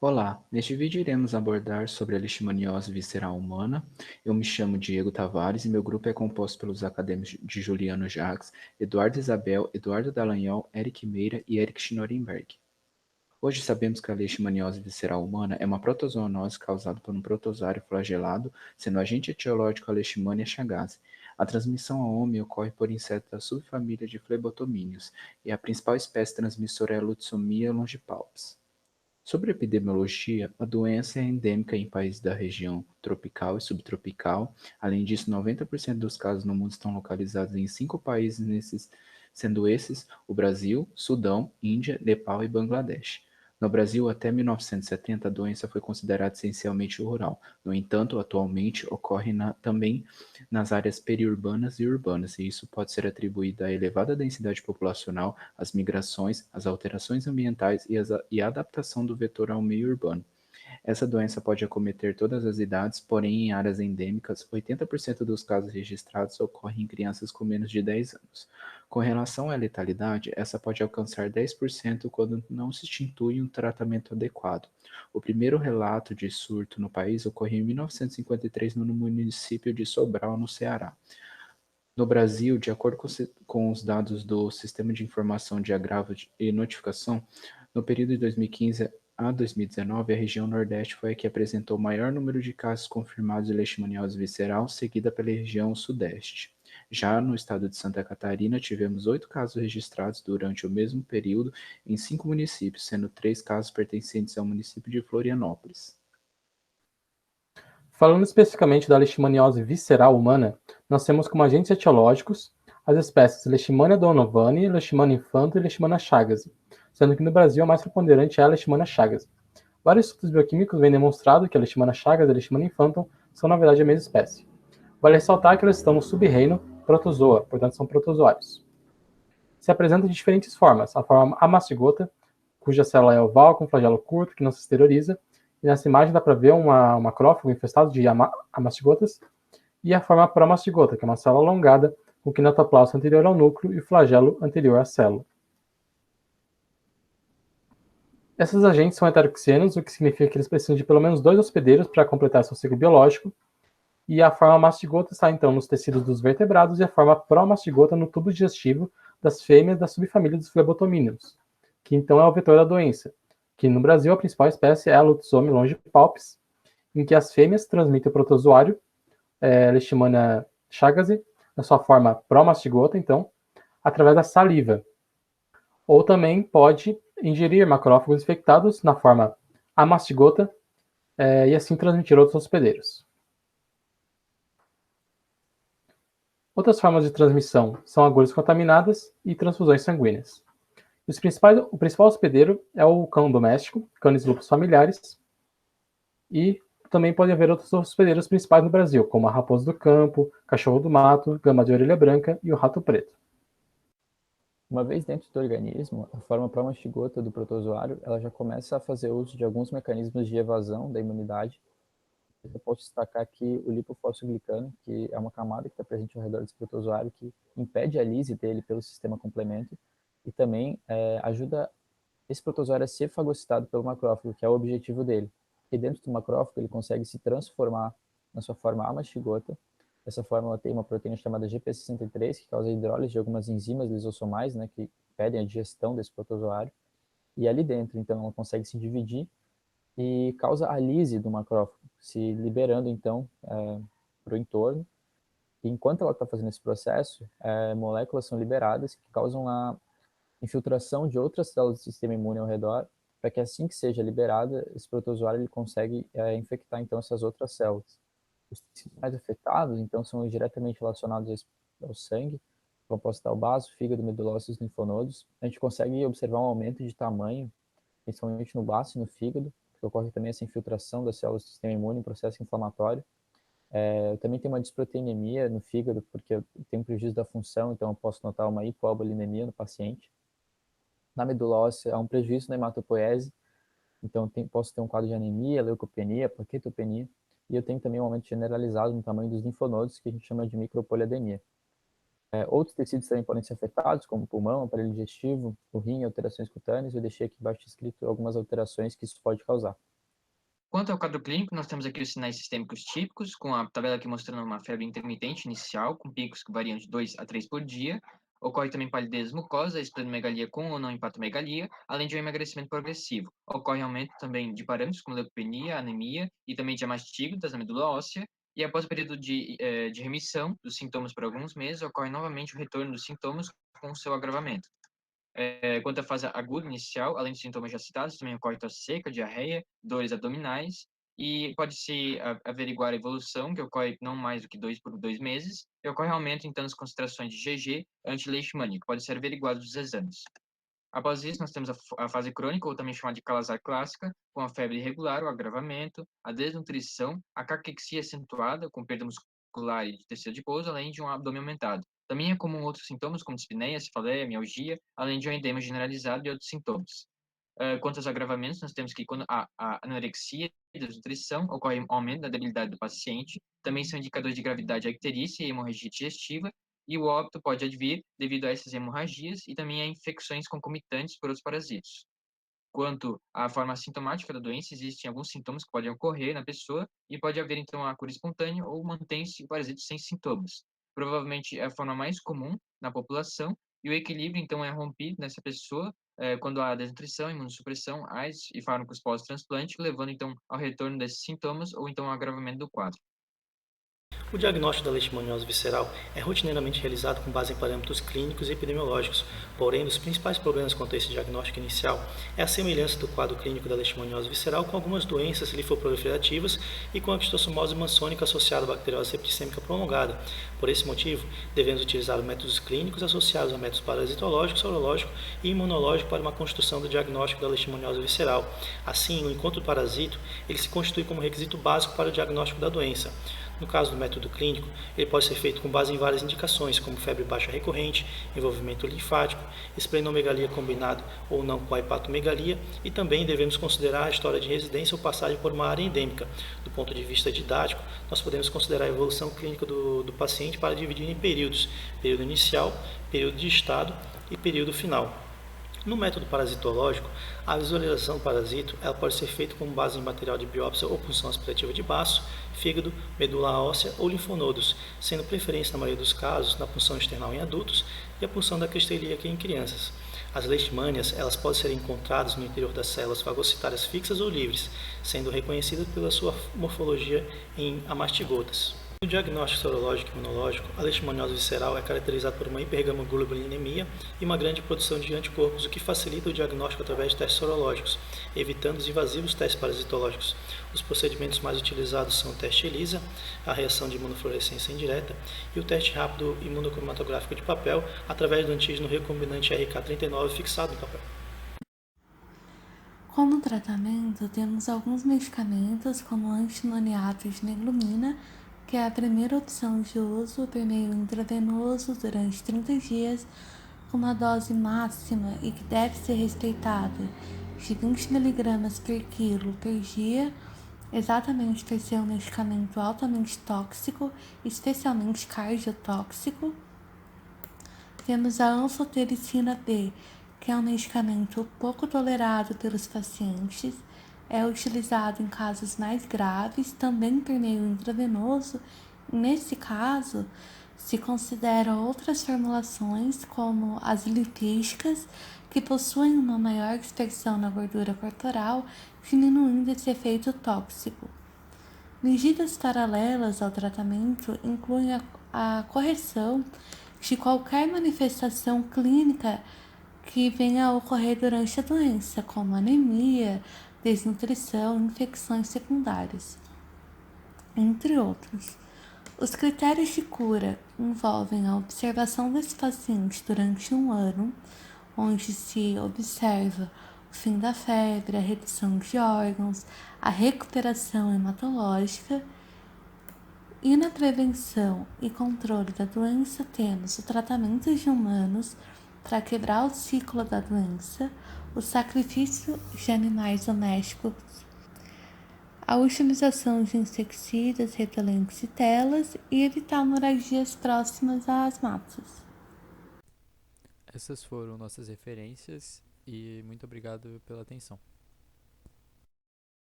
Olá, neste vídeo iremos abordar sobre a leishmaniose visceral humana. Eu me chamo Diego Tavares e meu grupo é composto pelos acadêmicos de Juliano Jacques, Eduardo Isabel, Eduardo Dallagnol, Eric Meira e Eric Schnorenberg. Hoje sabemos que a leishmaniose visceral humana é uma protozoonose causada por um protozoário flagelado, sendo o agente etiológico a Leishmania chagas. A transmissão ao homem ocorre por insetos da subfamília de flebotomíneos, e a principal espécie transmissora é a Lutzomia longipalpis. Sobre a epidemiologia, a doença é endêmica em países da região tropical e subtropical. Além disso, 90% dos casos no mundo estão localizados em 5 países, sendo esses o Brasil, Sudão, Índia, Nepal e Bangladesh. No Brasil, até 1970, a doença foi considerada essencialmente rural. No entanto, atualmente ocorre também nas áreas periurbanas e urbanas, e isso pode ser atribuído à elevada densidade populacional, às migrações, às alterações ambientais e à adaptação do vetor ao meio urbano. Essa doença pode acometer todas as idades, porém, em áreas endêmicas, 80% dos casos registrados ocorrem em crianças com menos de 10 anos. Com relação à letalidade, essa pode alcançar 10% quando não se institui um tratamento adequado. O primeiro relato de surto no país ocorreu em 1953 no município de Sobral, no Ceará. No Brasil, de acordo com os dados do Sistema de Informação de Agravo e Notificação, no período de 2015 a 2019, a região Nordeste foi a que apresentou o maior número de casos confirmados de leishmaniose visceral, seguida pela região Sudeste. Já no estado de Santa Catarina, tivemos 8 casos registrados durante o mesmo período em 5 municípios, sendo 3 casos pertencentes ao município de Florianópolis. Falando especificamente da leishmaniose visceral humana, nós temos como agentes etiológicos as espécies Leishmania donovani, Leishmania infanto e Leishmania chagas, sendo que no Brasil a mais preponderante é a Leishmania chagas. Vários estudos bioquímicos vêm demonstrado que a Leishmania chagas e a Leishmania infantum são na verdade a mesma espécie. Vale ressaltar que elas estão no subreino Protozoa, portanto são protozoários. Se apresentam de diferentes formas: a forma amastigota, cuja célula é oval com flagelo curto que não se exterioriza, e nessa imagem dá para ver um macrófago infestado de amastigotas, e a forma promastigota, que é uma célula alongada com quinotoplasma anterior ao núcleo e flagelo anterior à célula. Esses agentes são heteroxenos, o que significa que eles precisam de pelo menos 2 hospedeiros para completar seu ciclo biológico, e a forma mastigota está então nos tecidos dos vertebrados e a forma promastigota no tubo digestivo das fêmeas da subfamília dos flebotomíneos, que então é o vetor da doença, que no Brasil a principal espécie é a Lutzomia longipalpis, em que as fêmeas transmitem o protozoário Leishmania chagas, na sua forma promastigota, então, através da saliva. Ou também pode ingerir macrófagos infectados na forma amastigota e assim transmitir outros hospedeiros. Outras formas de transmissão são agulhas contaminadas e transfusões sanguíneas. O principal hospedeiro é o cão doméstico, Canis lupus familiares, e também pode haver outros hospedeiros principais no Brasil, como a raposa do campo, cachorro do mato, gama de orelha branca e o rato preto. Uma vez dentro do organismo, a forma promastigota do protozoário ela já começa a fazer uso de alguns mecanismos de evasão da imunidade. Eu posso destacar aqui o lipofosfoglicano, que é uma camada que está presente ao redor desse protozoário que impede a lise dele pelo sistema complemento e também ajuda esse protozoário a ser fagocitado pelo macrófago, que é o objetivo dele. E dentro do macrófago ele consegue se transformar na sua forma amastigota. Essa forma ela tem uma proteína chamada GP63, que causa a hidrólise de algumas enzimas lisossomais, né, que impedem a digestão desse protozoário. E ali dentro, então, ela consegue se dividir e causa a lise do macrófago, se liberando, então, para o entorno. E enquanto ela está fazendo esse processo, moléculas são liberadas que causam a infiltração de outras células do sistema imune ao redor, para que assim que seja liberada, esse protozoário ele consegue infectar então essas outras células. Os tecidos mais afetados, então, são diretamente relacionados ao sangue, como posso estar o baço, fígado, medula óssea e os linfonodos. A gente consegue observar um aumento de tamanho, principalmente no baço e no fígado, porque ocorre também essa infiltração das células do sistema imune, um processo inflamatório. Eu também tenho uma disproteinemia no fígado, porque eu tenho prejuízo da função, então eu posso notar uma hipoalbuminemia no paciente. Na medula óssea, há um prejuízo na hematopoese, então posso ter um quadro de anemia, leucopenia, plaquetopenia, e eu tenho também um aumento generalizado no tamanho dos linfonodos, que a gente chama de micropoliedemia. Outros tecidos também podem ser afetados, como o pulmão, aparelho digestivo, o rim, alterações cutâneas. Eu deixei aqui embaixo escrito algumas alterações que isso pode causar. Quanto ao quadro clínico, nós temos aqui os sinais sistêmicos típicos, com a tabela aqui mostrando uma febre intermitente inicial, com picos que variam de 2 a 3 por dia. Ocorre também palidez mucosa, esplenomegalia com ou não hepatomegalia, além de um emagrecimento progressivo. Ocorre aumento também de parâmetros como leucopenia, anemia e também de mastígodas da medula óssea. E após o período de remissão dos sintomas por alguns meses, ocorre novamente o retorno dos sintomas com o seu agravamento. Quanto à fase aguda inicial, além dos sintomas já citados, também ocorre tosse seca, diarreia, dores abdominais, e pode-se averiguar a evolução, que ocorre não mais do que 2 por 2 meses, e ocorre aumento, então, nas concentrações de GG anti-leishmania, que pode ser averiguado dos exames. Após isso, nós temos a fase crônica, ou também chamada de Calazar clássica, com a febre irregular, o agravamento, a desnutrição, a caquexia acentuada, com perda muscular e de tecido adiposo, além de um abdômen aumentado. Também é comum outros sintomas, como dispneia, cefaleia, mialgia, além de um edema generalizado e outros sintomas. Quanto aos agravamentos, nós temos que quando a anorexia e desnutrição ocorre um aumento da debilidade do paciente, também são indicadores de gravidade a icterícia e hemorragia digestiva, e o óbito pode advir devido a essas hemorragias e também a infecções concomitantes por outros parasitos. Quanto à forma sintomática da doença, existem alguns sintomas que podem ocorrer na pessoa e pode haver, então, a cura espontânea ou mantém-se o parasito sem sintomas. Provavelmente é a forma mais comum na população e o equilíbrio, então, é rompido nessa pessoa quando há desnutrição, imunossupressão, AIDS e fármacos pós-transplante, levando, então, ao retorno desses sintomas ou, então, ao agravamento do quadro. O diagnóstico da leishmaniose visceral é rotineiramente realizado com base em parâmetros clínicos e epidemiológicos, porém, um dos principais problemas quanto a esse diagnóstico inicial é a semelhança do quadro clínico da leishmaniose visceral com algumas doenças linfoproliferativas e com a esquistossomose maçônica associada à bacteriose septicêmica prolongada. Por esse motivo, devemos utilizar métodos clínicos associados a métodos parasitológicos, sorológicos e imunológicos para uma construção do diagnóstico da leishmaniose visceral. Assim, o encontro do parasito ele se constitui como requisito básico para o diagnóstico da doença. No caso do método clínico, ele pode ser feito com base em várias indicações, como febre baixa recorrente, envolvimento linfático, esplenomegalia combinado ou não com a hepatomegalia, e também devemos considerar a história de residência ou passagem por uma área endêmica. Do ponto de vista didático, nós podemos considerar a evolução clínica do paciente para dividir em períodos: período inicial, período de estado e período final. No método parasitológico, a visualização do parasito ela pode ser feita com base em material de biópsia ou punção aspirativa de baço, fígado, medula óssea ou linfonodos, sendo preferência na maioria dos casos na punção external em adultos e a punção da crista ilíaca em crianças. As leishmanias elas podem ser encontradas no interior das células fagocitárias fixas ou livres, sendo reconhecidas pela sua morfologia em amastigotas. No diagnóstico sorológico e imunológico, a leishmaniose visceral é caracterizada por uma hipergamoglobulinemia e uma grande produção de anticorpos, o que facilita o diagnóstico através de testes sorológicos, evitando os invasivos testes parasitológicos. Os procedimentos mais utilizados são o teste ELISA, a reação de imunofluorescência indireta, e o teste rápido imunocromatográfico de papel, através do antígeno recombinante RK39 fixado no papel. Como tratamento, temos alguns medicamentos, como o antimoniato de neglumina, que é a primeira opção de uso por meio intravenoso durante 30 dias, com uma dose máxima e que deve ser respeitada de 20 mg por quilo por dia, exatamente por ser um medicamento altamente tóxico, especialmente cardiotóxico. Temos a anfotericina B, que é um medicamento pouco tolerado pelos pacientes, é utilizado em casos mais graves, também por meio intravenoso. Nesse caso, se considera outras formulações, como as lipísticas, que possuem uma maior dispersão na gordura corporal, diminuindo esse efeito tóxico. Medidas paralelas ao tratamento incluem a correção de qualquer manifestação clínica que venha a ocorrer durante a doença, como anemia, desnutrição, infecções secundárias, entre outros. Os critérios de cura envolvem a observação desse paciente durante 1 ano, onde se observa o fim da febre, a redução de órgãos, a recuperação hematológica. E na prevenção e controle da doença temos o tratamento de humanos para quebrar o ciclo da doença, o sacrifício de animais domésticos, a utilização de inseticidas, repelentes e telas e evitar moradias próximas às matas. Essas foram nossas referências e muito obrigado pela atenção.